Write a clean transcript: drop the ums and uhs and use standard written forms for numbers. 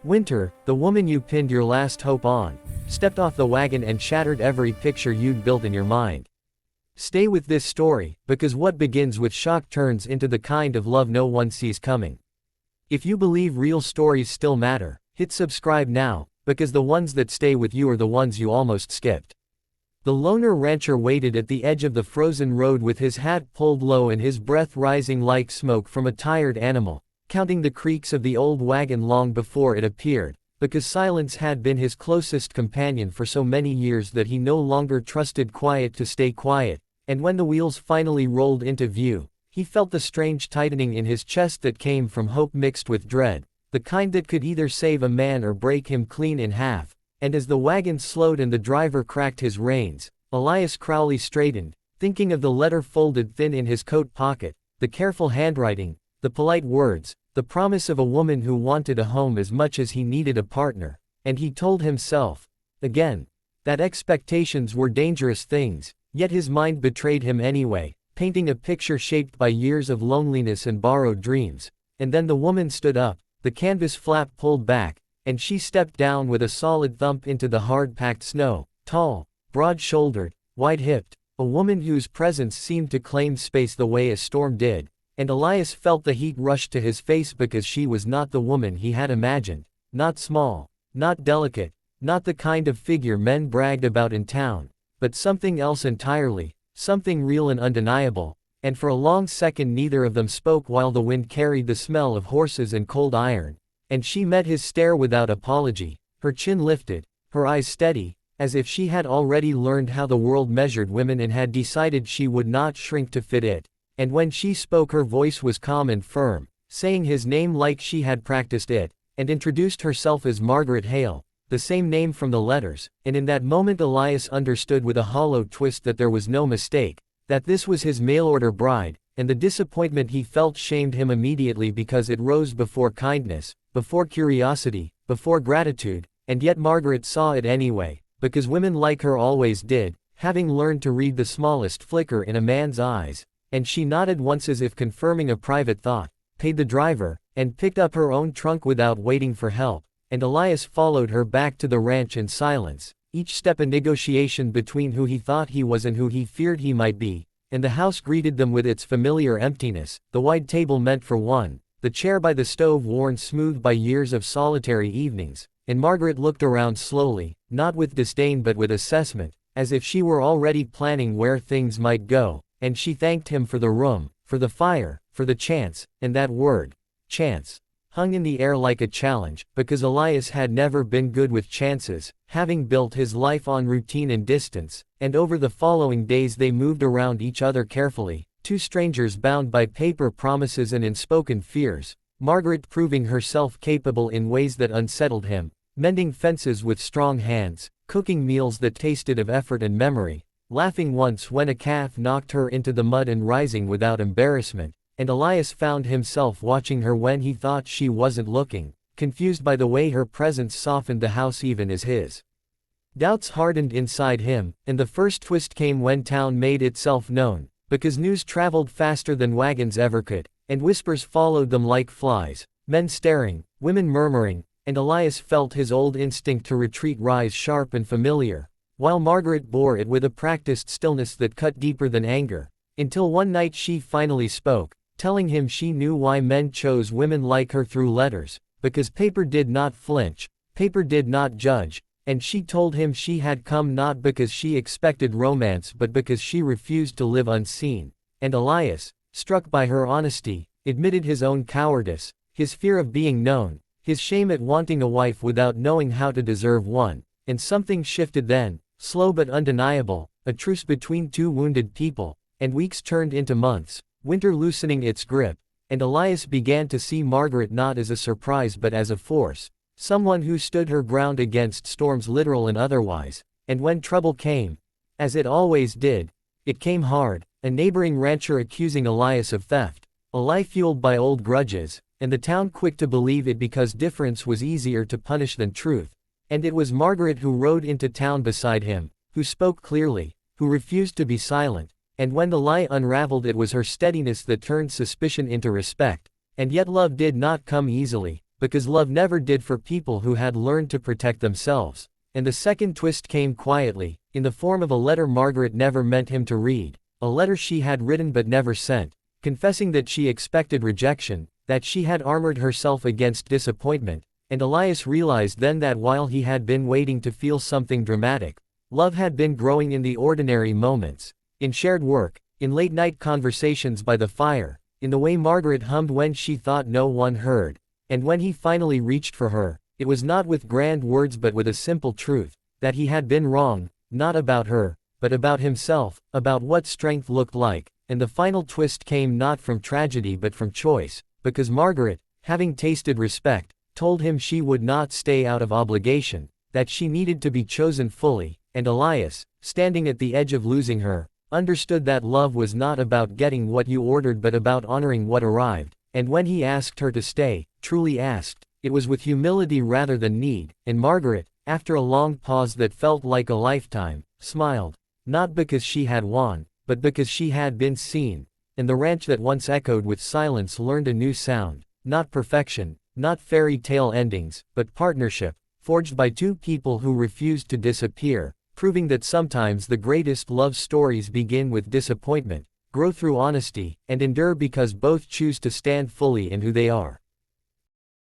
Winter, the woman you pinned your last hope on, stepped off the wagon and shattered every picture you'd built in your mind. Stay with this story, because what begins with shock turns into the kind of love no one sees coming. If you believe real stories still matter, hit subscribe now, because the ones that stay with you are the ones you almost skipped. The loner rancher waited at the edge of the frozen road with his hat pulled low and his breath rising like smoke from a tired animal, counting the creaks of the old wagon long before it appeared, because silence had been his closest companion for so many years that he no longer trusted quiet to stay quiet, and when the wheels finally rolled into view, he felt the strange tightening in his chest that came from hope mixed with dread, the kind that could either save a man or break him clean in half. And as the wagon slowed and the driver cracked his reins, Elias Crowley straightened, thinking of the letter folded thin in his coat pocket, the careful handwriting, the polite words, the promise of a woman who wanted a home as much as he needed a partner, and he told himself, again, that expectations were dangerous things, yet his mind betrayed him anyway, painting a picture shaped by years of loneliness and borrowed dreams. And then the woman stood up, the canvas flap pulled back, and she stepped down with a solid thump into the hard-packed snow, tall, broad-shouldered, wide-hipped, a woman whose presence seemed to claim space the way a storm did, and Elias felt the heat rush to his face because she was not the woman he had imagined, not small, not delicate, not the kind of figure men bragged about in town, but something else entirely, something real and undeniable, and for a long second neither of them spoke while the wind carried the smell of horses and cold iron. And she met his stare without apology, her chin lifted, her eyes steady, as if she had already learned how the world measured women and had decided she would not shrink to fit it. And when she spoke her voice was calm and firm, saying his name like she had practiced it, and introduced herself as Margaret Hale, the same name from the letters, and in that moment Elias understood with a hollow twist that there was no mistake, that this was his mail-order bride, and the disappointment he felt shamed him immediately because it rose before kindness, before curiosity, before gratitude, and yet Margaret saw it anyway, because women like her always did, having learned to read the smallest flicker in a man's eyes, and she nodded once as if confirming a private thought, paid the driver, and picked up her own trunk without waiting for help, and Elias followed her back to the ranch in silence, each step a negotiation between who he thought he was and who he feared he might be, and the house greeted them with its familiar emptiness, the wide table meant for one, the chair by the stove worn smooth by years of solitary evenings, and Margaret looked around slowly, not with disdain but with assessment, as if she were already planning where things might go, and she thanked him for the room, for the fire, for the chance, and that word, chance, hung in the air like a challenge, because Elias had never been good with chances, having built his life on routine and distance, and over the following days they moved around each other carefully, two strangers bound by paper promises and unspoken fears, Margaret proving herself capable in ways that unsettled him, mending fences with strong hands, cooking meals that tasted of effort and memory, laughing once when a calf knocked her into the mud and rising without embarrassment, and Elias found himself watching her when he thought she wasn't looking, confused by the way her presence softened the house even as his doubts hardened inside him, and the first twist came when town made itself known, because news traveled faster than wagons ever could, and whispers followed them like flies, men staring, women murmuring, and Elias felt his old instinct to retreat rise sharp and familiar, while Margaret bore it with a practiced stillness that cut deeper than anger, until one night she finally spoke, telling him she knew why men chose women like her through letters, because paper did not flinch, paper did not judge, and she told him she had come not because she expected romance but because she refused to live unseen, and Elias, struck by her honesty, admitted his own cowardice, his fear of being known, his shame at wanting a wife without knowing how to deserve one, and something shifted then, slow but undeniable, a truce between two wounded people, and weeks turned into months, winter loosening its grip, and Elias began to see Margaret not as a surprise but as a force, someone who stood her ground against storms literal and otherwise, and when trouble came, as it always did, it came hard, a neighboring rancher accusing Elias of theft, a lie fueled by old grudges, and the town quick to believe it because difference was easier to punish than truth, and it was Margaret who rode into town beside him, who spoke clearly, who refused to be silent, and when the lie unraveled it was her steadiness that turned suspicion into respect, and yet love did not come easily, because love never did for people who had learned to protect themselves. And the second twist came quietly, in the form of a letter Margaret never meant him to read, a letter she had written but never sent, confessing that she expected rejection, that she had armored herself against disappointment, and Elias realized then that while he had been waiting to feel something dramatic, love had been growing in the ordinary moments, in shared work, in late-night conversations by the fire, in the way Margaret hummed when she thought no one heard, and when he finally reached for her, it was not with grand words but with a simple truth, that he had been wrong, not about her, but about himself, about what strength looked like, and the final twist came not from tragedy but from choice, because Margaret, having tasted respect, told him she would not stay out of obligation, that she needed to be chosen fully, and Elias, standing at the edge of losing her, understood that love was not about getting what you ordered but about honoring what arrived, and when he asked her to stay, truly asked, it was with humility rather than need, and Margaret, after a long pause that felt like a lifetime, smiled, not because she had won, but because she had been seen, and the ranch that once echoed with silence learned a new sound, not perfection, not fairy tale endings, but partnership, forged by two people who refused to disappear, proving that sometimes the greatest love stories begin with disappointment, grow through honesty, and endure because both choose to stand fully in who they are.